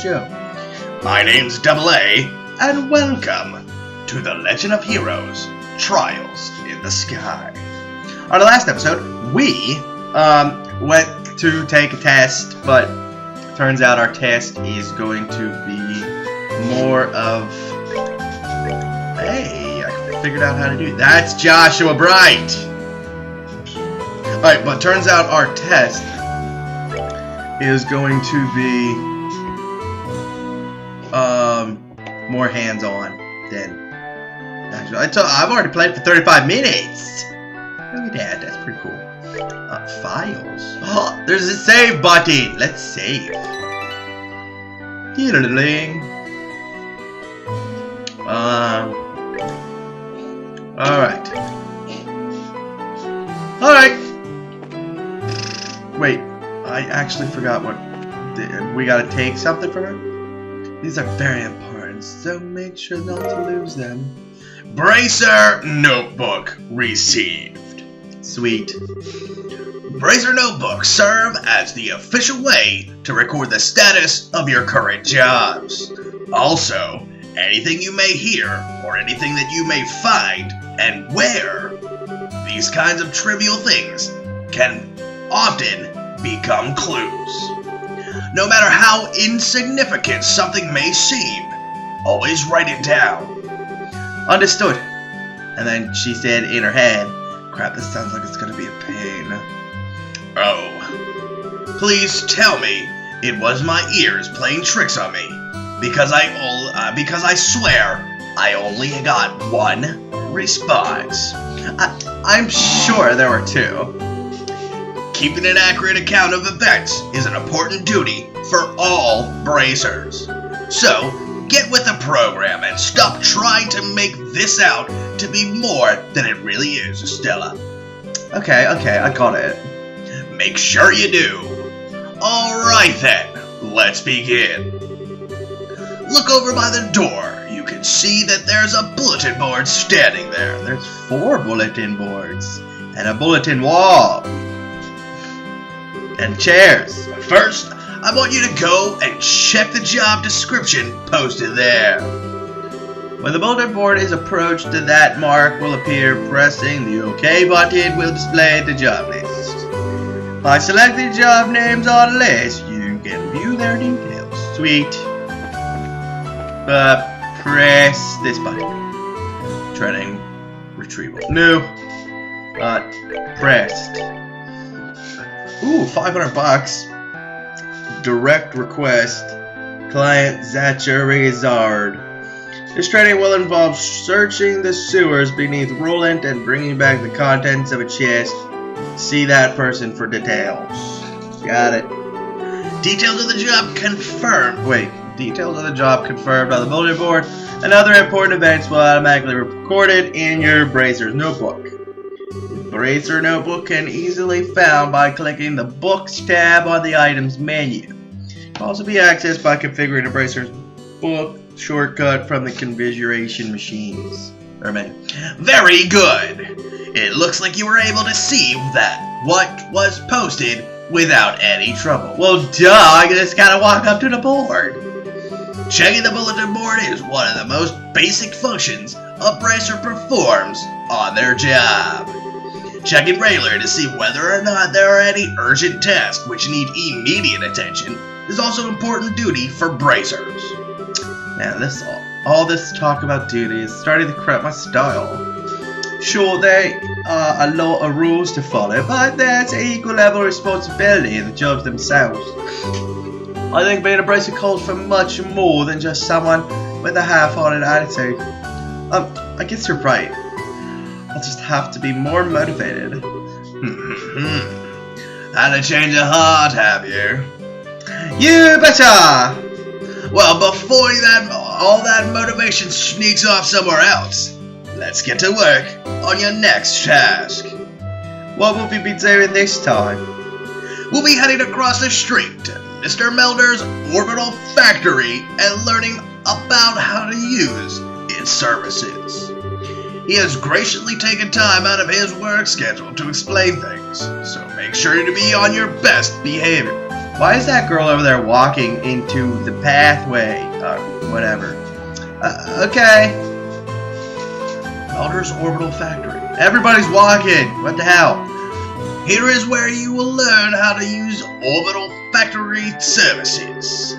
show. My name's DoubleA, and welcome to the Legend of Heroes, Trials in the Sky. On the last episode, we went to take a test, but turns out our test is going to be more of... Hey, I figured out how to do it. That's Joshua Bright! Alright, but turns out our test is going to be more hands-on than actually. I've already played for 35 minutes. Look at that, that's pretty cool. Files. Oh, there's a save button. Let's save. Diddling. Alright. Alright. Wait, I actually forgot what. We gotta take something from her? These are very important, so make sure not to lose them. Bracer Notebook received. Sweet. Bracer Notebooks serve as the official way to record the status of your current jobs. Also, anything you may hear or anything that you may find and where. These kinds of trivial things can often become clues. No matter how insignificant something may seem, always write it down. Understood. And then she said in her head, crap, this sounds like it's gonna be a pain. Oh. Please tell me it was my ears playing tricks on me. Because I swear I only got one response. I'm sure there were two. Keeping an accurate account of events is an important duty for all bracers. So, get with the program and stop trying to make this out to be more than it really is, Stella. Okay, I got it. Make sure you do. Alright then, let's begin. Look over by the door. You can see that there's a bulletin board standing there. There's 4 bulletin boards and a bulletin wall. And chairs. First, I want you to go and check the job description posted there. When the bulletin board is approached, that mark will appear. Pressing the OK button will display the job list. By selecting job names on the list, you can view their details. Sweet. Press this button. Training retrieval. No. Pressed. Ooh, $500. Direct request. Client Zacharizard. This training will involve searching the sewers beneath Roland and bringing back the contents of a chest. See that person for details. Got it. Details of the job confirmed. Wait. Details of the job confirmed by the bulletin board and other important events will automatically be recorded in your Bracer's notebook. Bracer Notebook can easily be found by clicking the Books tab on the Items menu. It can also be accessed by configuring a Bracer's book shortcut from the configuration machines. Very good! It looks like you were able to see that what was posted without any trouble. Well, duh, I just gotta walk up to the board. Checking the bulletin board is one of the most basic functions a Bracer performs on their job. Checking regularly to see whether or not there are any urgent tasks which need immediate attention is also an important duty for Bracers. Now, all this talk about duty is starting to corrupt my style. Sure, there are a lot of rules to follow, but there's an equal level of responsibility in the jobs themselves. I think being a Bracer calls for much more than just someone with a half-hearted attitude. I guess you're right. I'll just have to be more motivated. Had a change of heart, have you? You betcha! Well, before all that motivation sneaks off somewhere else, let's get to work on your next task. What will we be doing this time? We'll be heading across the street to Mr. Melder's orbital factory and learning about how to use its services. He has graciously taken time out of his work schedule to explain things, so make sure to be on your best behavior. Why is that girl over there walking into the pathway? Whatever. Okay. Elder's Orbital Factory. Everybody's walking. What the hell? Here is where you will learn how to use Orbital Factory services.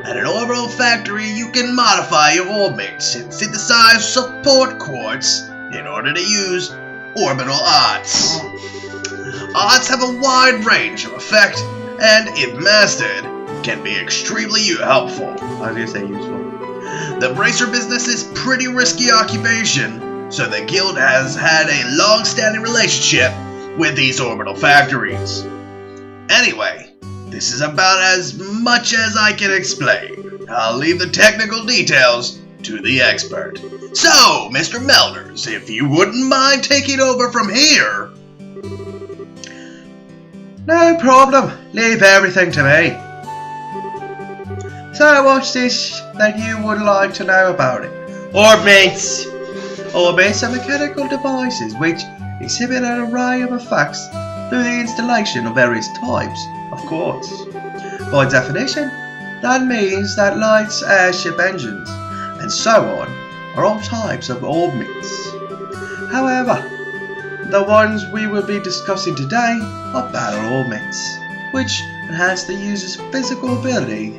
At an Orbital Factory, you can modify your orbments and synthesize support quartz in order to use orbital arts. Arts have a wide range of effect, and if mastered, can be extremely helpful. I was gonna say useful. The bracer business is pretty risky occupation, so the guild has had a long-standing relationship with these orbital factories. Anyway, this is about as much as I can explain. I'll leave the technical details to the expert. So, Mr. Melders, if you wouldn't mind taking over from here. No problem. Leave everything to me. So, what's this that you would like to know about it? Orbments. Orbments are mechanical devices which exhibit an array of effects through the installation of various types of quartz. By definition, that means that lights, airship engines, and so on are all types of orbments. However, the ones we will be discussing today are battle orbments, which enhance the user's physical ability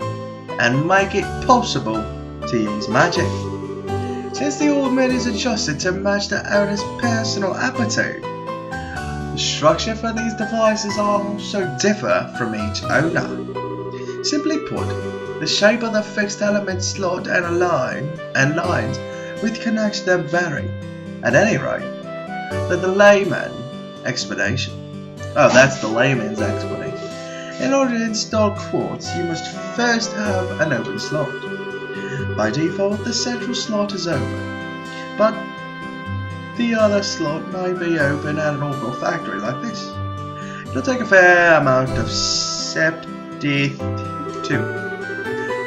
and make it possible to use magic. Since the orbment is adjusted to match the owner's personal aptitude, the structure for these devices also differ from each owner. Simply put, the shape of the fixed element slot and lines which connects them vary. At any rate, the layman explanation. Oh, that's the layman's explanation. In order to install quartz, you must first have an open slot. By default, the central slot is open, but the other slot may be open at an orbital factory like this. It'll take a fair amount of Xseed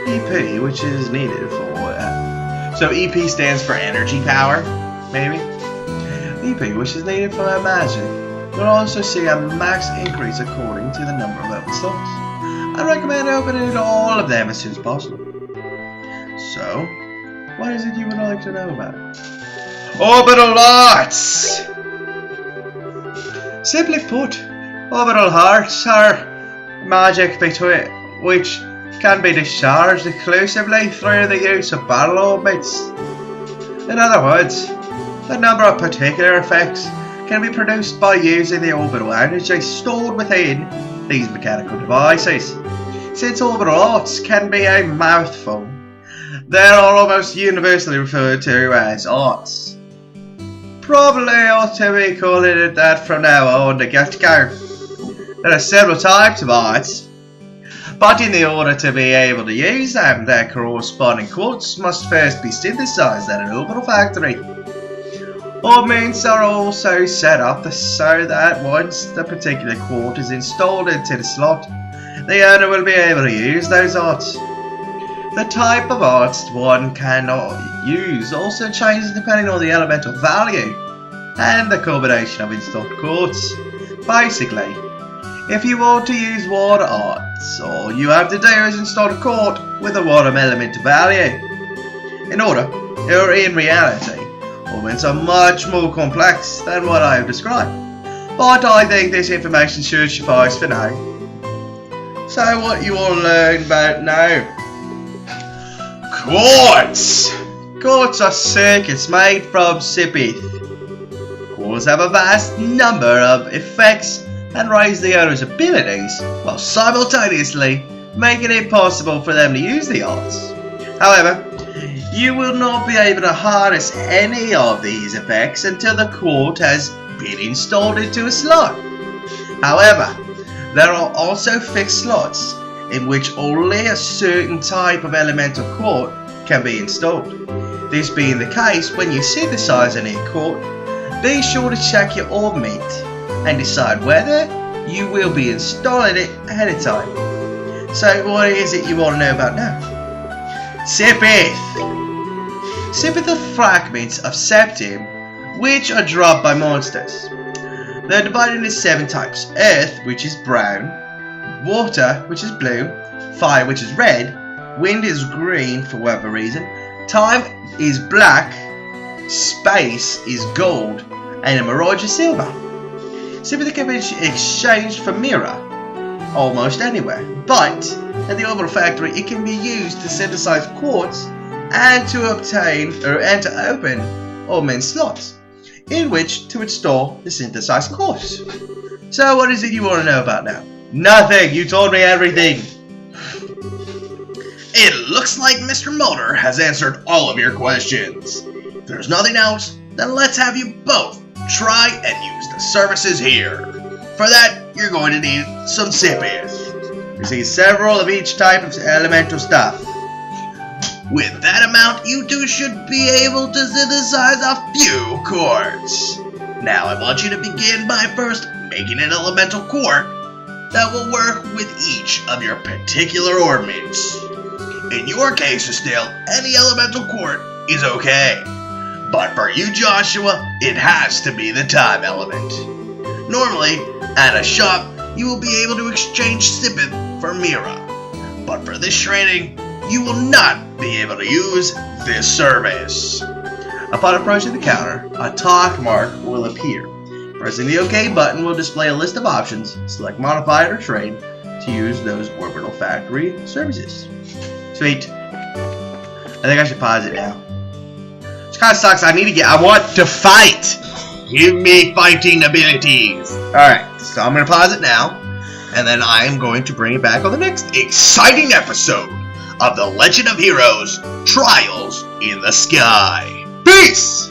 EP, which is needed for so EP stands for energy power, maybe? EP, which is needed for magic, will also see a max increase according to the number of open slots. I recommend opening all of them as soon as possible. So, what is it you would like to know about? Orbital arts! Simply put, orbital arts are magic which can be discharged exclusively through the use of battle orbits. In other words, a number of particular effects can be produced by using the orbital energy stored within these mechanical devices. Since orbital arts can be a mouthful, they are almost universally referred to as arts. Probably ought to be calling it that from now on to get-go. There are several types of arts, but in the order to be able to use them, their corresponding quartz must first be synthesized at an orbital factory. Orbments are also set up so that once the particular quartz is installed into the slot, the owner will be able to use those arts. The type of arts one cannot use also changes depending on the elemental value and the combination of installed quartz. Basically, if you want to use water arts, all you have to do is install a quartz with a water element value. In reality, orbments are much more complex than what I have described, but I think this information should suffice for now. So what you want to learn about now? Quartz! Quartz are circuits made from Xseed. Quartz have a vast number of effects and raise the owner's abilities while simultaneously making it possible for them to use the arts. However, you will not be able to harness any of these effects until the quartz has been installed into a slot. However, there are also fixed slots in which only a certain type of elemental quartz can be installed. This being the case, when you synthesize a new quartz, be sure to check your orbment and decide whether you will be installing it ahead of time. So what is it you want to know about now? Xseed. Xseed are fragments of septim which are dropped by monsters. They're divided into 7 types: Earth, which is brown; water, which is blue, fire, which is red, wind is green for whatever reason, time is black, space is gold, and a mirage is silver. Sympathy can be exchanged for mirror almost anywhere, but at the Orbital Factory it can be used to synthesize quartz and to obtain and to open Orbments slots in which to install the synthesized quartz. So what is it you want to know about now? Nothing! You told me everything! It looks like Mr. Mulder has answered all of your questions. If there's nothing else, then let's have you both try and use the services here. For that, you're going to need some Sipith. You see several of each type of elemental stuff. With that amount, you two should be able to synthesize a few quartz. Now I want you to begin by first making an elemental quart that will work with each of your particular orbments. In your case, still, any elemental quart is okay. But for you, Joshua, it has to be the time element. Normally, at a shop, you will be able to exchange Sipith for Mira. But for this training, you will not be able to use this service. Upon approaching the counter, a talk mark will appear. Pressing the OK button will display a list of options. Select Modify or Trade to use those Orbital Factory services. Sweet. I think I should pause it now. This kind of sucks. I want to fight! Give me fighting abilities! Alright, so I'm going to pause it now. And then I am going to bring it back on the next exciting episode of The Legend of Heroes Trials in the Sky. Peace!